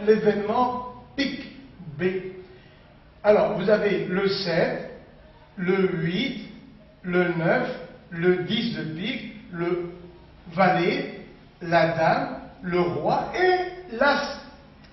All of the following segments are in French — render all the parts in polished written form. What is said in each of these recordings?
l'événement pic B. Alors, vous avez le 7, le 8, le 9, le 10 de pique, le valet, la dame, le roi et l'as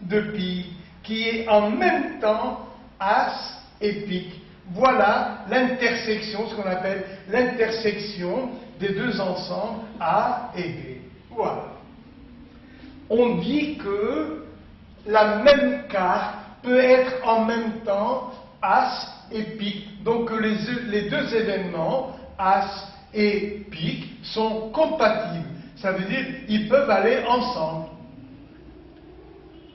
de pique, qui est en même temps as et pique. Voilà l'intersection, ce qu'on appelle l'intersection des deux ensembles A et B. Voilà. On dit que la même carte peut être en même temps as et pique. Donc que les deux événements, as et pique, sont compatibles. Ça veut dire qu'ils peuvent aller ensemble.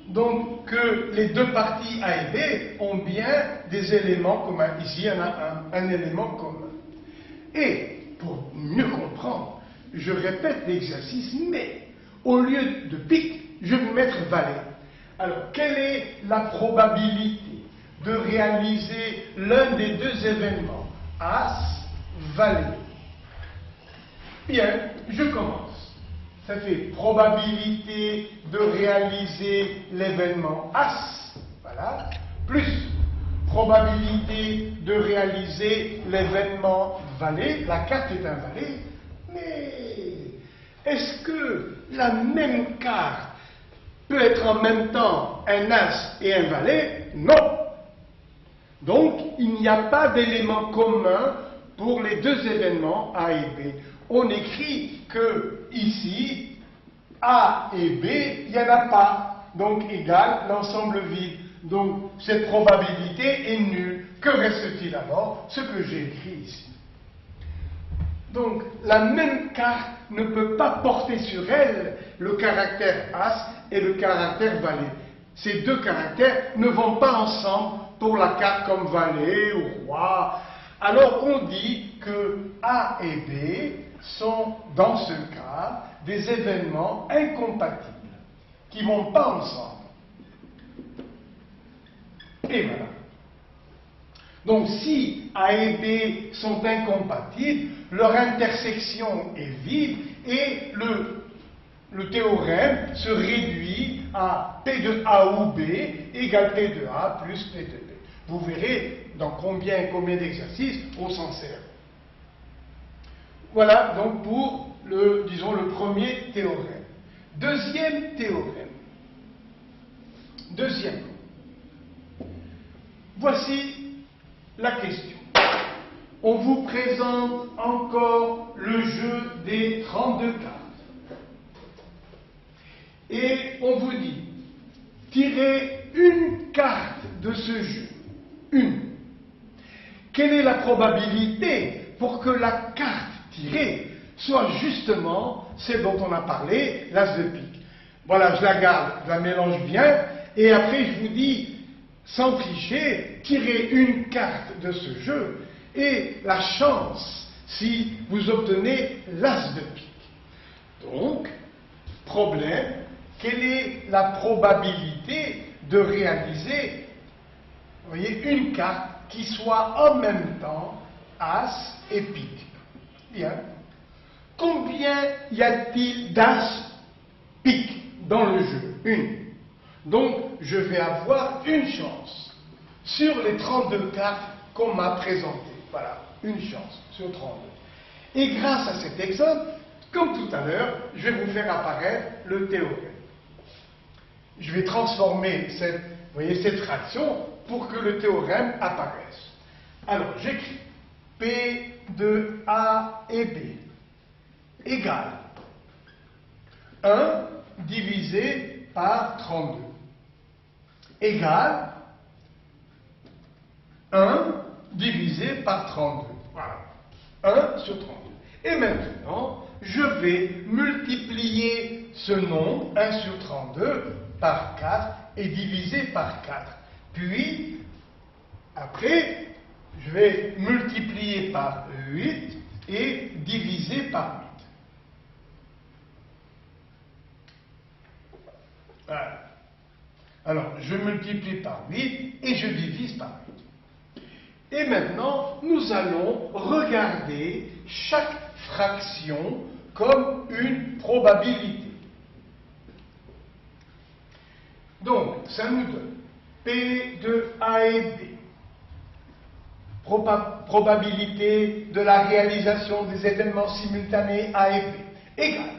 Donc que les deux parties A et B ont bien des éléments communs. Ici, il y en a un élément commun. Et pour mieux comprendre, je répète l'exercice, mais au lieu de pique, je vais vous mettre valet. Alors, quelle est la probabilité de réaliser l'un des deux événements, as, valet? Bien, je commence. Ça fait probabilité de réaliser l'événement as, voilà, plus probabilité de réaliser l'événement valet. La carte est un valet, mais est-ce que la même carte peut être en même temps un as et un valet? Non. Donc, il n'y a pas d'élément commun pour les deux événements A et B. On écrit que ici, A et B, il n'y en a pas. Donc, égal l'ensemble vide. Donc, cette probabilité est nulle. Que reste-t-il alors? Ce que j'ai écrit ici. Donc, la même carte ne peut pas porter sur elle le caractère as et le caractère valet. Ces deux caractères ne vont pas ensemble pour la carte comme valet ou roi. Alors, on dit que A et B sont, dans ce cas, des événements incompatibles, qui ne vont pas ensemble. Et voilà. Donc, si A et B sont incompatibles, leur intersection est vide et le théorème se réduit à P de A ou B égale P de A plus P de B. Vous verrez dans combien d'exercices on s'en sert. Voilà donc pour le premier théorème. Deuxième théorème. Deuxièmement, voici la question. On vous présente encore le jeu des 32 cartes. Et on vous dit, tirez une carte de ce jeu. Une. Quelle est la probabilité pour que la carte tirée soit justement celle dont on a parlé, l'as de pique? Voilà, je la garde, je la mélange bien, et après je vous dis, sans tricher, tirez une carte de ce jeu, et la chance si vous obtenez l'as de pique. Donc, problème, quelle est la probabilité de réaliser, vous voyez, une carte qui soit en même temps as et pique? Bien. Combien y a-t-il d'as pique dans le jeu? Une. Donc, je vais avoir une chance sur les 32 cartes qu'on m'a présentées. Voilà, une chance sur 32. Et grâce à cet exemple, comme tout à l'heure, je vais vous faire apparaître le théorème. Je vais transformer cette fraction pour que le théorème apparaisse. Alors, j'écris P de A et B égale 1 divisé par 32 égale 1 divisé par 32. Voilà. 1 sur 32. Et maintenant, je vais multiplier ce nombre, 1 sur 32, par 4 et diviser par 4. Puis, après, je vais multiplier par 8 et diviser par 8. Voilà. Alors, je multiplie par 8 et je divise par 8. Et maintenant, nous allons regarder chaque fraction comme une probabilité. Donc, ça nous donne P de A et B. Probabilité de la réalisation des événements simultanés A et B égale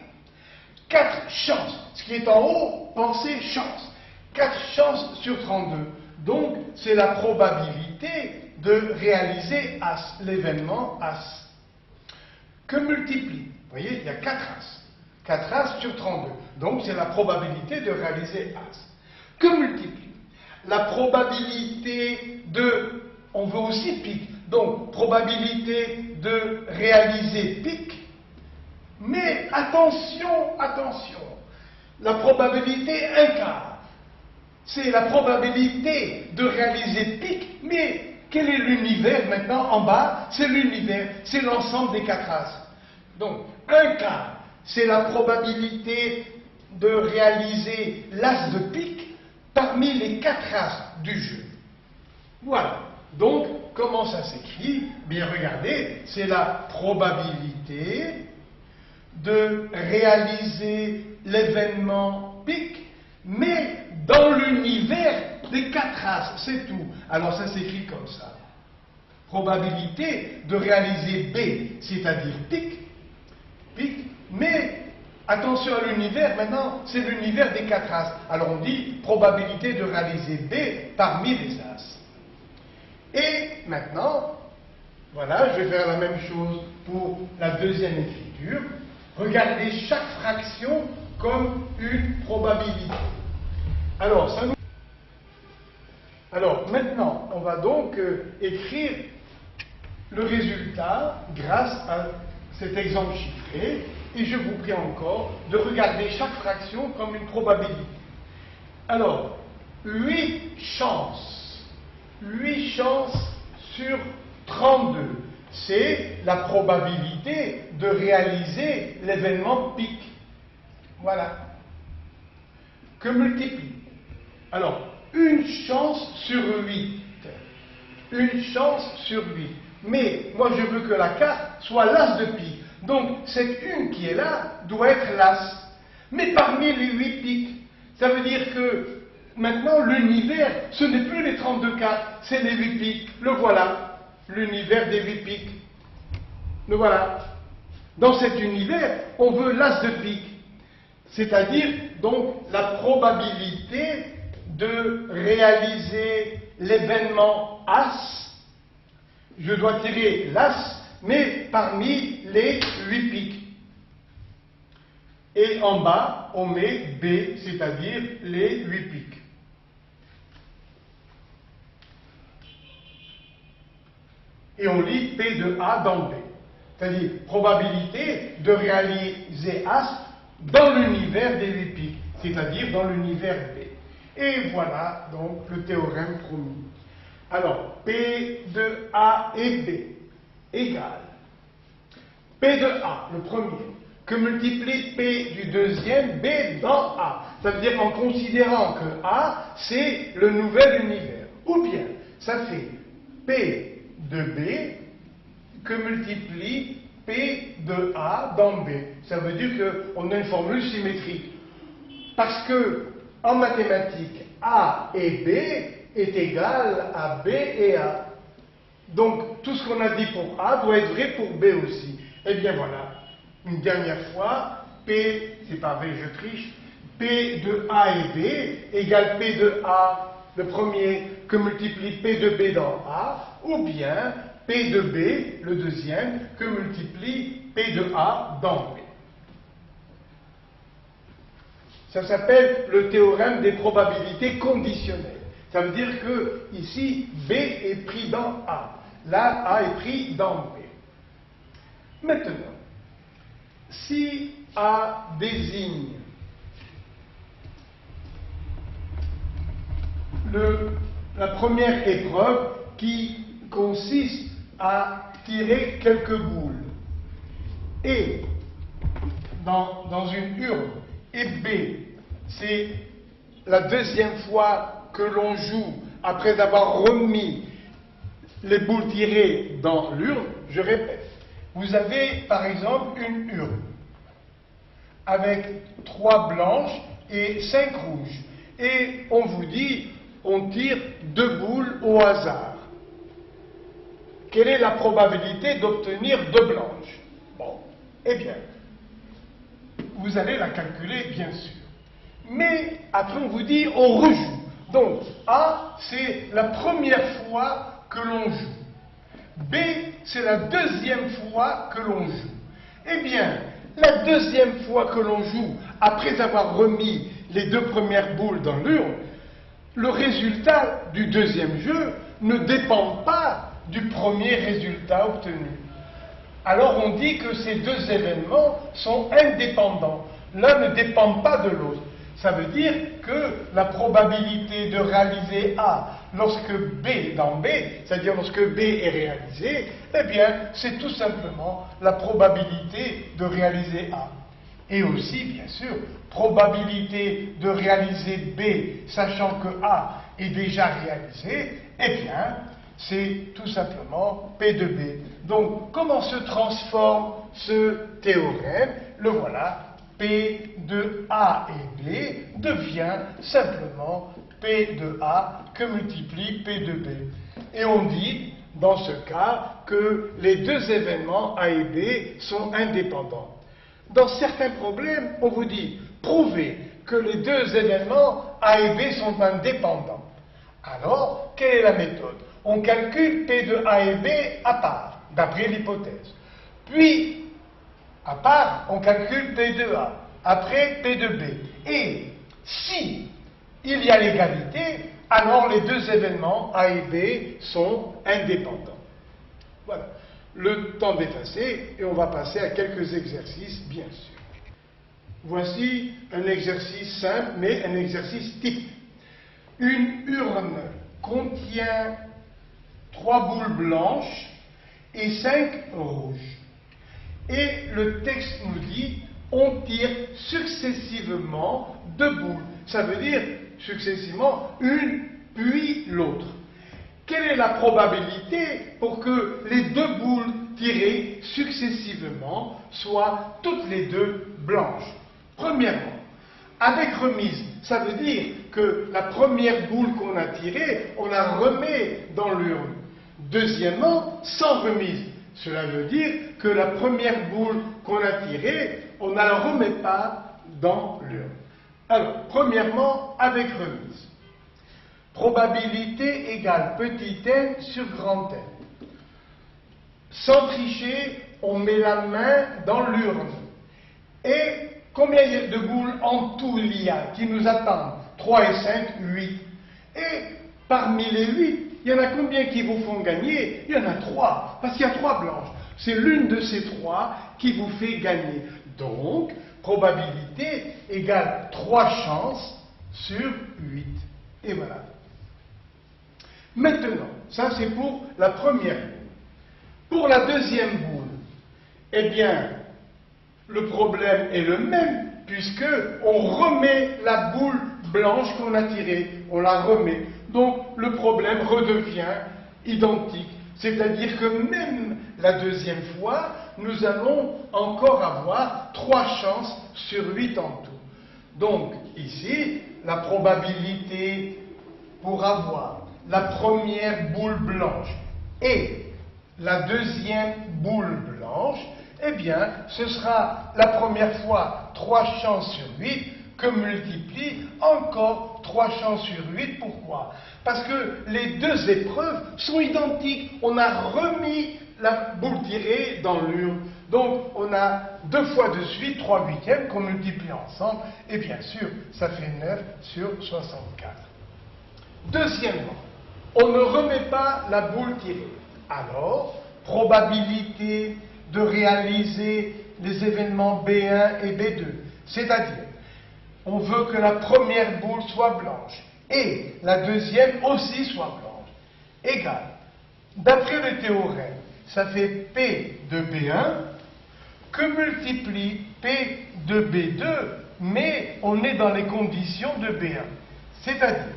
4 chances. Ce qui est en haut, pensez chance. 4 chances sur 32. Donc, c'est la probabilité de réaliser As, l'événement As. Que multiplie, vous voyez, il y a 4 As. 4 As sur 32. Donc, c'est la probabilité de réaliser As. Que multiplie la probabilité de, on veut aussi pique, donc probabilité de réaliser pique, mais attention, attention, la probabilité 1 quart, c'est la probabilité de réaliser pique, mais quel est l'univers maintenant en bas? C'est l'univers, c'est l'ensemble des 4 As. Donc, 1 quart, c'est la probabilité de réaliser l'As de pique parmi les 4 As du jeu. Voilà. Donc, comment ça s'écrit? Bien, regardez, c'est la probabilité de réaliser l'événement pique, mais dans l'univers des 4 As, c'est tout. Alors, ça s'écrit comme ça. Probabilité de réaliser B, c'est-à-dire pique, mais attention à l'univers, maintenant, c'est l'univers des 4 As. Alors, on dit probabilité de réaliser B parmi les As. Et maintenant, voilà, je vais faire la même chose pour la deuxième écriture. Regardez chaque fraction comme une probabilité. Alors, maintenant, on va donc écrire le résultat grâce à cet exemple chiffré. Et je vous prie encore de regarder chaque fraction comme une probabilité. Alors, 8 chances sur 32, c'est la probabilité de réaliser l'événement pique. Voilà. Que multiplie? Alors, une chance sur 8. Une chance sur 8. Mais, moi je veux que la carte soit l'As de pique. Donc, cette une qui est là doit être l'As. Mais parmi les 8 piques, ça veut dire que maintenant, l'univers, ce n'est plus les 32 cartes, c'est les 8 piques. Le voilà, l'univers des 8 piques. Le voilà. Dans cet univers, on veut l'As de pique. C'est-à-dire, donc, la probabilité de réaliser l'événement As. Je dois tirer l'As, mais parmi les 8 piques. Et en bas, on met B, c'est-à-dire les 8 piques. Et on lit P de A dans B. C'est-à-dire probabilité de réaliser As dans l'univers des 8 piques, c'est-à-dire dans l'univers B. Et voilà donc le théorème promis. Alors, P de A et B égale P de A, le premier, que multiplie P du deuxième, B dans A. Ça veut dire en considérant que A, c'est le nouvel univers. Ou bien, ça fait P de B que multiplie P de A dans B. Ça veut dire qu'on a une formule symétrique. Parce que, en mathématiques, A et B est égal à B et A. Donc, tout ce qu'on a dit pour A doit être vrai pour B aussi. Eh bien voilà, une dernière fois, P, c'est pas vrai, je triche, P de A et B égale P de A, le premier, que multiplie P de B dans A, ou bien P de B, le deuxième, que multiplie P de A dans B. Ça s'appelle le théorème des probabilités conditionnelles. Ça veut dire que ici, B est pris dans A. Là, A est pris dans B. Maintenant, si A désigne la première épreuve qui consiste à tirer quelques boules, et dans une urne, et B, c'est la deuxième fois que l'on joue après avoir remis les boules tirées dans l'urne, je répète. Vous avez par exemple une urne avec 3 blanches et 5 rouges. et on vous dit, on tire 2 boules au hasard. Quelle est la probabilité d'obtenir 2 blanches? Bon, eh bien, vous allez la calculer, bien sûr. Mais après, on vous dit, on rejoue. Donc, A, c'est la première fois que l'on joue. B, c'est la deuxième fois que l'on joue. Eh bien, la deuxième fois que l'on joue, après avoir remis les 2 premières boules dans l'urne, le résultat du deuxième jeu ne dépend pas du premier résultat obtenu. Alors on dit que ces 2 événements sont indépendants. L'un ne dépend pas de l'autre. Ça veut dire que la probabilité de réaliser A lorsque B est dans B, c'est-à-dire lorsque B est réalisé, eh bien, c'est tout simplement la probabilité de réaliser A. Et aussi, bien sûr, probabilité de réaliser B, sachant que A est déjà réalisé, eh bien, c'est tout simplement P de B. Donc, comment se transforme ce théorème? Le voilà. P de A et B devient simplement P de A que multiplie P de B. Et on dit, dans ce cas, que les 2 événements A et B sont indépendants. Dans certains problèmes, on vous dit, prouvez que les 2 événements A et B sont indépendants. Alors, quelle est la méthode? On calcule P de A et B à part, d'après l'hypothèse. Puis, à part, on calcule P de A, après P de B. Et si il y a l'égalité, alors les 2 événements A et B sont indépendants. Voilà. Le temps d'effacer, et on va passer à quelques exercices, bien sûr. Voici un exercice simple, mais un exercice type. Une urne contient 3 boules blanches et 5 rouges. Et le texte nous dit, on tire successivement 2 boules. Ça veut dire successivement une, puis l'autre. Quelle est la probabilité pour que les 2 boules tirées successivement soient toutes les 2 blanches? Premièrement, avec remise, ça veut dire que la première boule qu'on a tirée, on la remet dans l'urne. Deuxièmement, sans remise. Cela veut dire que la première boule qu'on a tirée, on ne la remet pas dans l'urne. Alors, premièrement, avec remise. Probabilité égale petit n sur grand N. Sans tricher, on met la main dans l'urne. Et combien il y a de boules en tout il y a qui nous attendent? 3 et 5, 8. Et parmi les 8, il y en a combien qui vous font gagner? Il y en a 3, parce qu'il y a 3 blanches. C'est l'une de ces 3 qui vous fait gagner. Donc, probabilité égale 3 chances sur 8. Et voilà. Maintenant, ça c'est pour la première boule. Pour la deuxième boule, eh bien, le problème est le même, puisque on remet la boule blanche qu'on a tirée, on la remet. Donc le problème redevient identique, c'est-à-dire que même la deuxième fois, nous allons encore avoir 3 chances sur 8 en tout. Donc ici, la probabilité pour avoir la première boule blanche et la deuxième boule blanche, eh bien, ce sera la première fois 3 chances sur 8 que multiplie encore 3 chances sur 8. Pourquoi? Parce que les 2 épreuves sont identiques. On a remis la boule tirée dans l'urne. Donc, on a 2 fois de suite 3 huitièmes qu'on multiplie ensemble. Et bien sûr, ça fait 9 sur 64. Deuxièmement, on ne remet pas la boule tirée. Alors, probabilité de réaliser les événements B1 et B2. C'est-à-dire, on veut que la première boule soit blanche et la deuxième aussi soit blanche. Égal. D'après le théorème, ça fait P de B1 que multiplie P de B2, mais on est dans les conditions de B1. C'est-à-dire,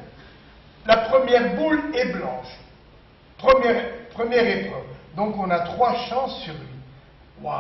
la première boule est blanche. Première épreuve. Donc on a 3 chances sur 8. Wow.